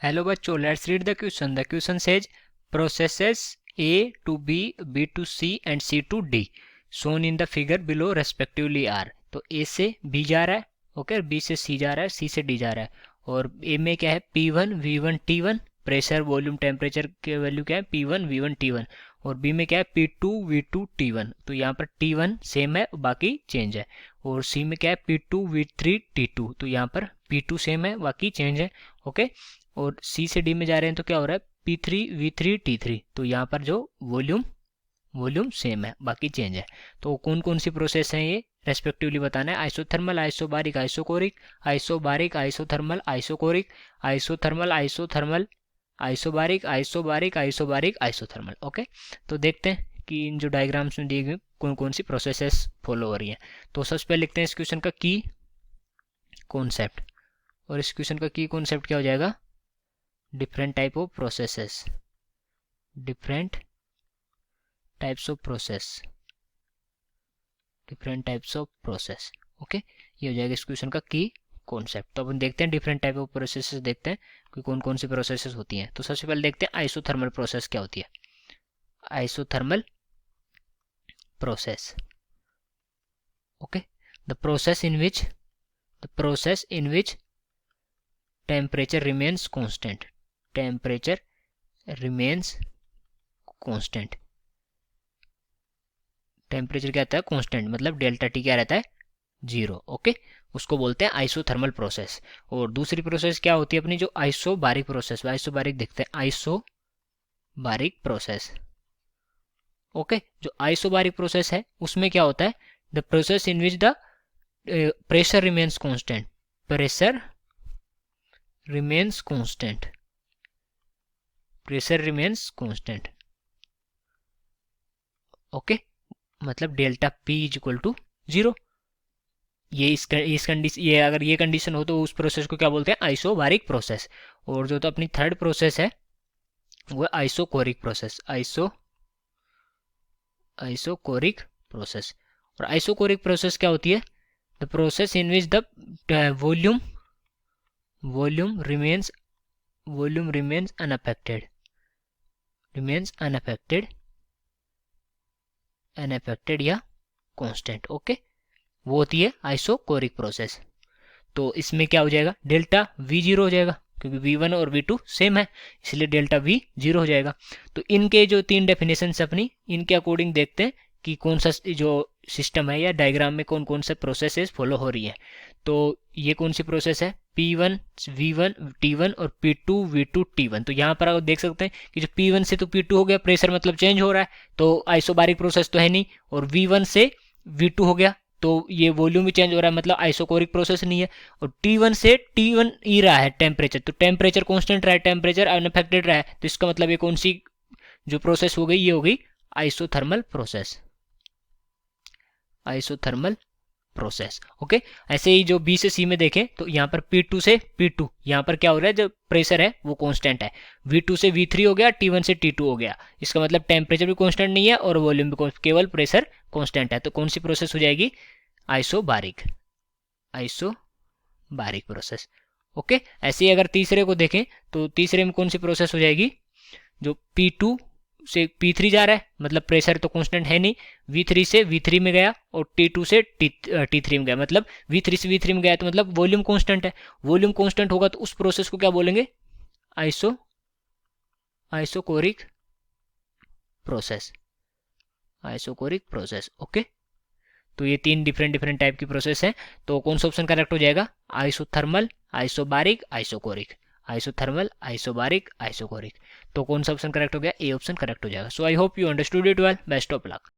Hello बच्चों, let's read the question. The question says processes A to B, B to C and C to D shown in the figure below respectively are. तो A से B जा रहा है, okay, B से C जा रहा है, C से D जा रहा है. और A में क्या है, P1 V1 T1, pressure volume temperature के वैल्यू क्या है, P1 V1 T1. और B में क्या है, P2 V2 T1. तो यहाँ पर T1 सेम है, बाकी चेंज है. और C में क्या है, P2 V3 T2. तो यहाँ पर P2 सेम है, बाकी चेंज है, ओके. और C से D में जा रहे हैं तो क्या हो रहा है, P3 V3 T3. तो यहाँ पर जो वॉल्यूम सेम है, बाकी चेंज है. तो कौन कौन सी प्रोसेस है ये रेस्पेक्टिवली बताना है. Isothermal, isobaric, isochoric, isobaric, isothermal, isochoric, isothermal, isothermal, isobaric, isobaric, isobaric, isothermal. Okay, तो देखते हैं कि इन जो डायग्राम्स में दिए गए कौन कौन सी प्रोसेसेस फॉलो हो रही हैं. तो सबसे पहले लिखते हैं इस क्वेश्चन का की कॉन्सेप्ट. और इस क्वेश्चन का की कॉन्सेप्ट क्या हो जाएगा, different type of processes, different types of process, different types of process. Okay, ये हो जाएगा इस क्वेश्चन का की कॉन्सेप्ट. तो अपन देखते हैं डिफरेंट टाइप ऑफ प्रोसेसेस, देखते हैं कि कौन कौन सी प्रोसेसेस होती हैं. तो सबसे पहले देखते हैं आइसोथर्मल प्रोसेस क्या होती है. Isothermal process, okay, the process in which temperature remains constant, temperature remains constant. Temperature क्या रहता है, कांस्टेंट, मतलब डेल्टा टी क्या रहता है, 0. ओके, उसको बोलते हैं आइसोथर्मल प्रोसेस. और दूसरी प्रोसेस क्या होती है अपनी, जो आइसोबारिक प्रोसेस. आइसोबारिक देखते हैं, आइसोबारिक प्रोसेस. ओके, जो आइसोबारिक प्रोसेस है उसमें क्या होता है, the process in which the pressure remains constant, pressure remains constant, pressure remains constant. Okay, मतलब delta P is equal to 0. इस कंडीशन, ये अगर ये कंडीशन हो तो उस प्रोसेस को क्या बोलते हैं, आइसोबारिक प्रोसेस. और जो तो अपनी थर्ड प्रोसेस है वो आइसोकोरिक प्रोसेस, आइसोकोरिक प्रोसेस. और आइसोकोरिक प्रोसेस क्या होती है, the process in which the volume remains unaffected, या कांस्टेंट. ओके, वो होती है आइसोकोरिक प्रोसेस. तो इसमें क्या हो जाएगा, डेल्टा V 0 हो जाएगा, क्योंकि V1 और V2 सेम है, इसलिए डेल्टा V 0 हो जाएगा. तो इनके जो तीन डेफिनेशन अपनी, इनके अकॉर्डिंग देखते हैं कि कौन सा जो सिस्टम है या डायग्राम में कौन कौन से प्रोसेसेस फॉलो हो रही है. तो ये कौन सी प्रोसेस है, P1 V1 T1 और P2 V2 T1. तो यहाँ पर आप देख सकते हैं कि जो P1 से तो P2 हो गया, प्रेशर मतलब चेंज हो रहा है, तो आइसोबारिक प्रोसेस तो है नहीं. और V1 से V2 हो गया, तो ये वॉल्यूम भी चेंज हो रहा है, मतलब आइसोकोरिक प्रोसेस नहीं है. और T1 से T1 ई रहा है टेम्परेचर, तो टेम्परेचर कांस्टेंट रहा है, टेम्परेचर अनअफेक्टेड रहा है. तो इसका मतलब ये कौन सी जो प्रोसेस हो गई, ये हो गई isothermal process, isothermal process. Okay, ऐसे ही जो B से C में देखें तो यहाँ पर P2 से P2, यहाँ पर क्या हो रहा है, जो प्रेशर है वो कांस्टेंट है. V2 से V3 हो गया, T1 से T2 हो गया. इसका मतलब टेम्परेचर भी कांस्टेंट नहीं है और वॉल्यूम भी, केवल प्रेशर कांस्टेंट है. तो कौन सी प्रोसेस हो जाएगी, आइसोबारिक प्रोसेस. ओके, ऐसे ही अगर तीसरे को देखें तो तीसरे में कौन सी प्रोसेस हो जाएगी, जो P2 से P3 जा रहा है, मतलब प्रेशर तो कांस्टेंट है नहीं, V3 से V3 में गया और T2 से T3 में गया, मतलब V3 से V3 में गया, तो मतलब वॉल्यूम कांस्टेंट है. वॉल्यूम कांस्टेंट होगा तो उस प्रोसेस को क्या बोलेंगे, isochoric process, isochoric process. Okay, तो ये तीन डिफरेंट टाइप की प्रोसेस है. तो कौन सा ऑप्शन करेक्ट हो जाएगा, isothermal, isobaric, isochoric, isothermal, isobaric, isochoric. तो कौन सा ऑप्शन करेक्ट हो गया, ए ऑप्शन करेक्ट हो जाएगा. So I hope you understood it well. Best of luck.